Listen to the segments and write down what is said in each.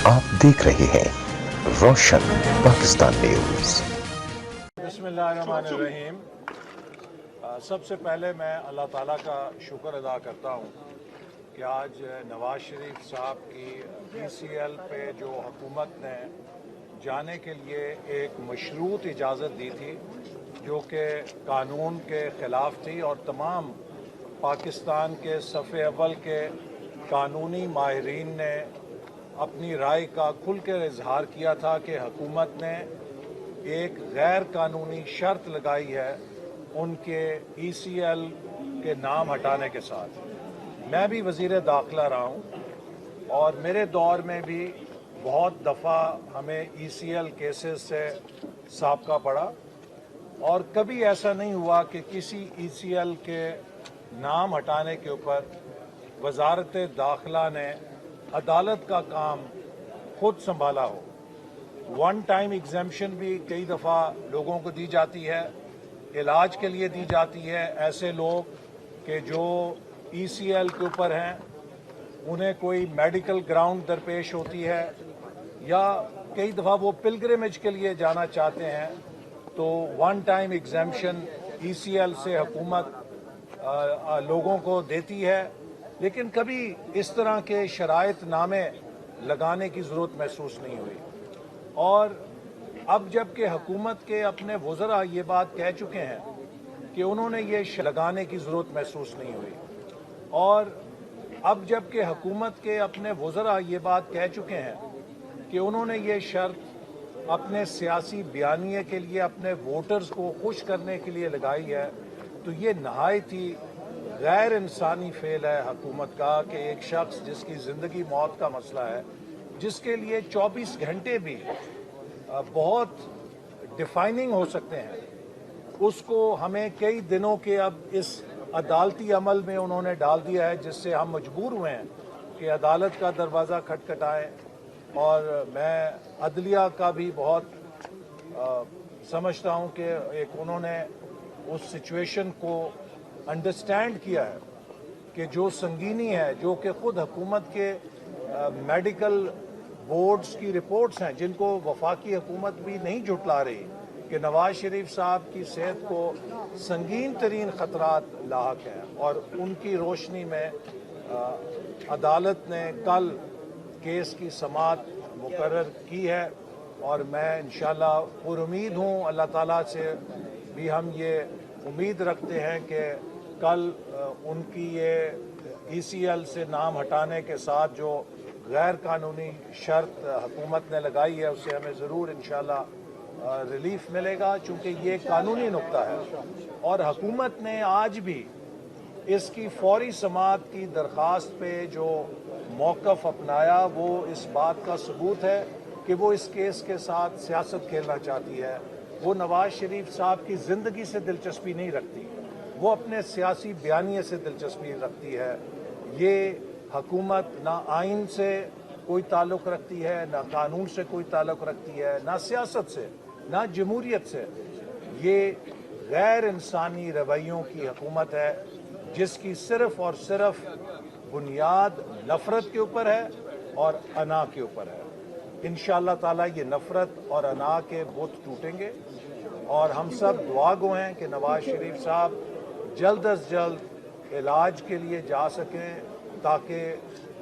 आप देख रहे हैं रोशन पाकिस्तान न्यूज। बिस्मिल्लाहिर्रहमानिर्रहीम। सबसे पहले मैं अल्लाह ताला का शुक्र अदा करता हूँ कि आज नवाज शरीफ साहब की PCL पे जो हुकूमत ने जाने के लिए एक मशरूत इजाज़त दी थी जो कि कानून के ख़िलाफ़ थी, और तमाम पाकिस्तान के सफ़े अव्वल के कानूनी माहिरीन ने अपनी राय का खुल कर इजहार किया था कि हुकूमत ने एक गैर कानूनी शर्त लगाई है उनके ECL के नाम हटाने के साथ। मैं भी वज़ीर दाखिला रहा हूँ और मेरे दौर में भी बहुत दफ़ा हमें ECL केसेस से साबका पड़ा, और कभी ऐसा नहीं हुआ कि किसी ECL के नाम हटाने के ऊपर वज़ारत दाखिला ने अदालत का काम खुद संभाला हो। वन टाइम एग्जेम्पशन भी कई दफ़ा लोगों को दी जाती है, इलाज के लिए दी जाती है। ऐसे लोग कि जो ECL के ऊपर हैं, उन्हें कोई मेडिकल ग्राउंड दरपेश होती है, या कई दफ़ा वो पिलग्रिमेज के लिए जाना चाहते हैं, तो वन टाइम एग्जेम्पशन ECL से हुकूमत लोगों को देती है। लेकिन कभी इस तरह के शराइत नामे लगाने की ज़रूरत महसूस नहीं हुई। और अब जबकि हुकूमत के अपने वज़रा ये बात कह चुके हैं कि उन्होंने ये लगाने की ज़रूरत महसूस नहीं हुई, और अब जबकि हुकूमत के अपने वज़रा ये बात कह चुके हैं कि उन्होंने ये शर्त अपने सियासी बयानिए के लिए, अपने वोटर्स को खुश करने के लिए लगाई है, तो ये नहायत ही गैर इंसानी फेल है हुकूमत का कि एक शख्स जिसकी ज़िंदगी मौत का मसला है, जिसके लिए 24 घंटे भी बहुत डिफाइनिंग हो सकते हैं, उसको हमें कई दिनों के अब इस अदालती अमल में उन्होंने डाल दिया है, जिससे हम मजबूर हुए हैं कि अदालत का दरवाज़ा खटखटाएं। और मैं अदलिया का भी बहुत समझता हूं कि एक उन्होंने उस सिचुएशन को अंडरस्टैंड किया है कि जो संगीनी है, जो कि खुद हुकूमत के मेडिकल बोर्ड्स की रिपोर्ट्स हैं, जिनको वफाकी हुकूमत भी नहीं झुटला रही कि नवाज शरीफ साहब की सेहत को संगीन तरीन ख़तरात लाहक हैं, और उनकी रोशनी में अदालत ने कल केस की समाअत मुकर्रर की है। और मैं इंशाअल्लाह पुरुमीद हूँ, अल्लाह ताला से भी हम ये उम्मीद रखते हैं कि कल उनकी ये ECL से नाम हटाने के साथ जो गैर कानूनी शर्त हुकूमत ने लगाई है, उससे हमें ज़रूर इंशाअल्लाह रिलीफ मिलेगा, चूँकि ये कानूनी नुक्ता है। और हुकूमत ने आज भी इसकी फौरी समाअत की दरख्वास्त पे जो मौक़िफ़ अपनाया, वो इस बात का सबूत है कि वो इस केस के साथ सियासत खेलना चाहती है। वो नवाज शरीफ साहब की ज़िंदगी से दिलचस्पी नहीं रखती, वो अपने सियासी बयानिए से दिलचस्पी रखती है। ये हुकूमत ना आइन से कोई ताल्लुक़ रखती है, ना कानून से कोई ताल्लुक़ रखती है, ना सियासत से, ना जमहूरियत से। ये गैर इंसानी रवैयों की हुकूमत है, जिसकी सिर्फ़ और सिर्फ बुनियाद नफ़रत के ऊपर है और अना के ऊपर है। इंशाअल्लाह ताला ये नफ़रत और अना के बुत टूटेंगे, और हम सब दुआ गो हैं कि नवाज शरीफ साहब जल्द अज जल्द इलाज के लिए जा सकें, ताकि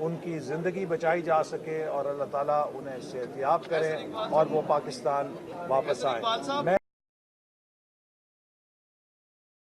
उनकी ज़िंदगी बचाई जा सके और अल्लाह ताला उन्हें सेहतयाब करें और वो पाकिस्तान वापस आएँ।